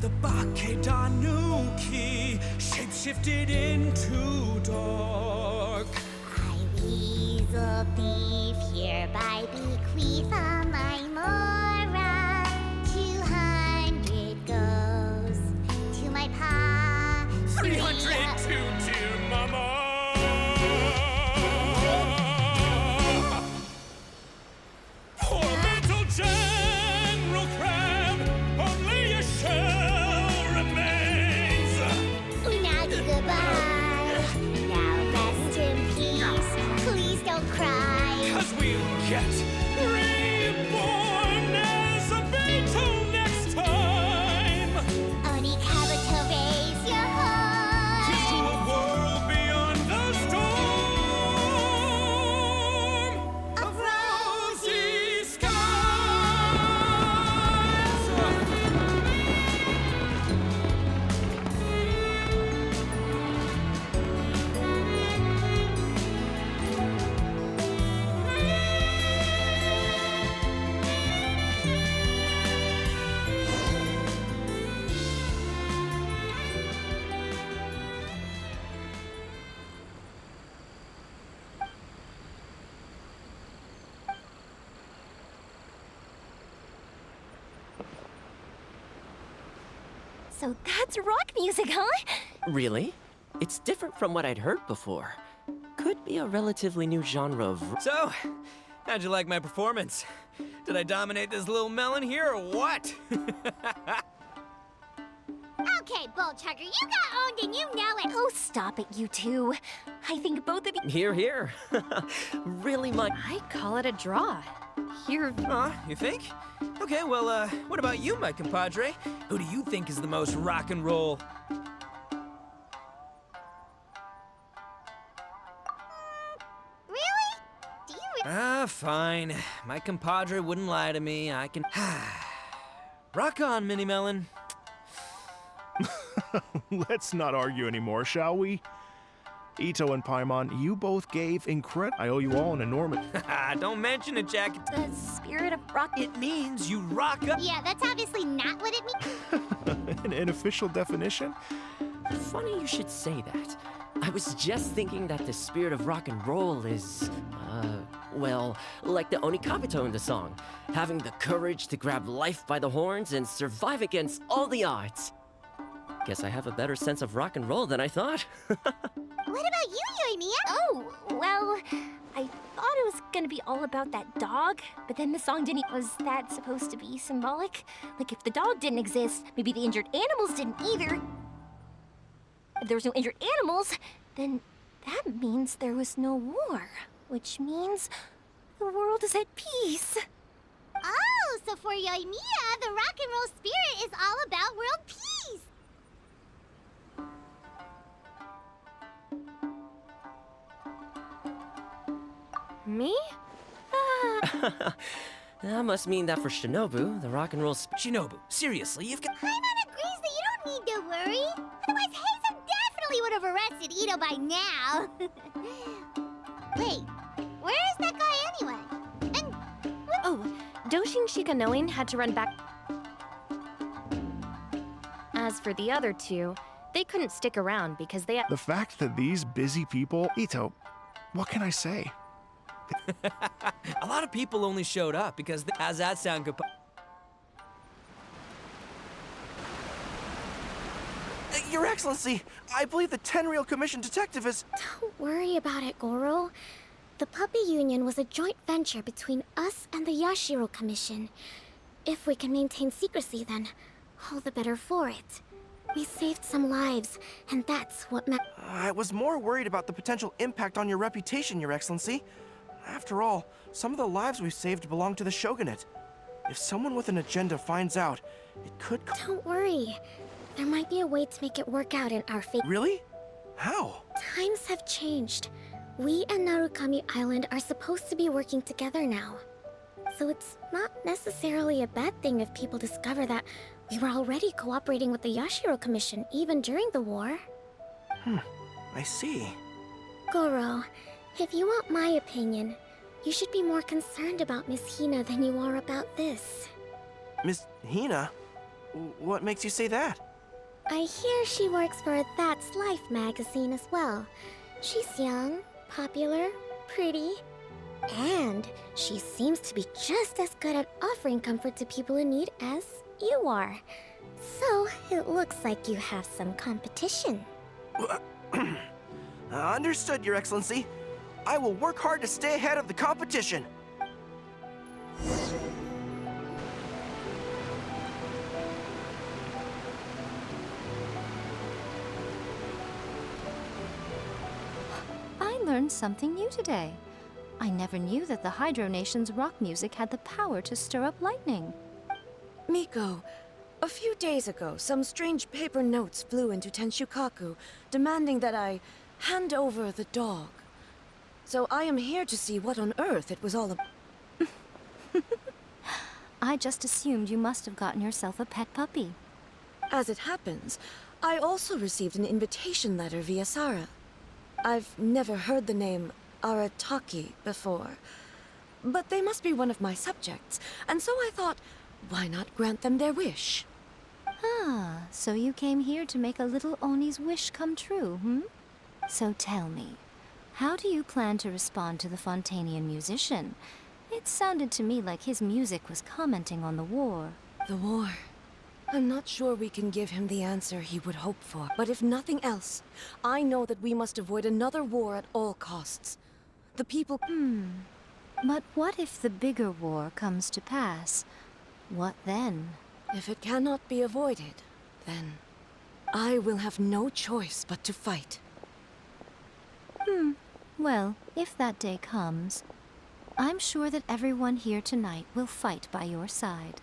The Bakedanuki shapeshifted into dark. I weasel thief hereby bequeath all my mora. 200 goes to my pa. 300 to dear mama. Poor little General Crab, only a shell remains. Unagi goodbye. Now rest in peace. Please don't cry. 'Cause we'll get reborn as a beetle next time. Oni Kabuto, raise your heart. Here's to a world beyond the storm of rosy skies. So that's rock music, huh? Really? It's different from what I'd heard before. Could be a relatively new genre of... So, how'd you like my performance? Did I dominate this little melon here or what? Okay, Bullchugger, you got owned and you know it. Oh, stop it, you two. I think both of you... Here, here. Really, my... I call it a draw. Here... You think? Okay, well, what about you, my compadre? Who do you think is the most rock and roll? Really? Do you Fine. My compadre wouldn't lie to me. I can... Rock on, Mini Melon. Let's not argue anymore, shall we? Itto and Paimon, you both gave I owe you all an enormous... Don't mention it, Jack. The spirit of rock... It means you rock up. Yeah, that's obviously not what it means. An official definition? Funny you should say that. I was just thinking that the spirit of rock and roll is... well, like the Onikabuto in the song. Having the courage to grab life by the horns and survive against all the odds. Guess I have a better sense of rock and roll than I thought. What about you, Yoimiya? Oh, well, I thought it was gonna be all about that dog, but then the song didn't... Was that supposed to be symbolic? Like, if the dog didn't exist, maybe the injured animals didn't either. If there was no injured animals, then that means there was no war, which means the world is at peace. Oh, so for Yoimiya, the rock and roll spirit is all about world peace. Me? That must mean that for Shinobu, the rock and roll Shinobu, seriously, you've got... Paimon agrees that you don't need to worry. Otherwise, Hazen definitely would have arrested Itto by now. Wait, where is that guy anyway? And what? Oh, Doshin Shikanoin had to run back. As for the other two, they couldn't stick around because they had... The fact that these busy people... Itto, what can I say? A lot of people only showed up because... How's that sound, Your Excellency, I believe the Tenryou Commission detective is... Don't worry about it, Goro. The Puppy Union was a joint venture between us and the Yashiro Commission. If we can maintain secrecy, then all the better for it. We saved some lives, and that's what I was more worried about the potential impact on your reputation, Your Excellency. After all, some of the lives we've saved belong to the Shogunate. If someone with an agenda finds out, it could... Don't worry. There might be a way to make it work out in our favor. Really? How? Times have changed. We and Narukami Island are supposed to be working together now. So it's not necessarily a bad thing if people discover that we were already cooperating with the Yashiro Commission even during the war. I see. Goro, if you want my opinion, you should be more concerned about Miss Hina than you are about this. Miss Hina? What makes you say that? I hear she works for a That's Life magazine as well. She's young, popular, pretty, and she seems to be just as good at offering comfort to people in need as you are. So, it looks like you have some competition. Understood, Your Excellency. I will work hard to stay ahead of the competition. I learned something new today. I never knew that the Hydro Nation's rock music had the power to stir up lightning. Miko, a few days ago, some strange paper notes flew into Tenshukaku, demanding that I hand over the dog. So I am here to see what on earth it was all about. I just assumed you must have gotten yourself a pet puppy. As it happens, I also received an invitation letter via Sara. I've never heard the name Arataki before, but they must be one of my subjects, and so I thought, why not grant them their wish? Ah, so you came here to make a little Oni's wish come true, hmm? So tell me, how do you plan to respond to the Fontanian musician? It sounded to me like his music was commenting on the war. The war. I'm not sure we can give him the answer he would hope for, but if nothing else, I know that we must avoid another war at all costs. The people... But what if the bigger war comes to pass? What then? If it cannot be avoided, then I will have no choice but to fight. Well, if that day comes, I'm sure that everyone here tonight will fight by your side.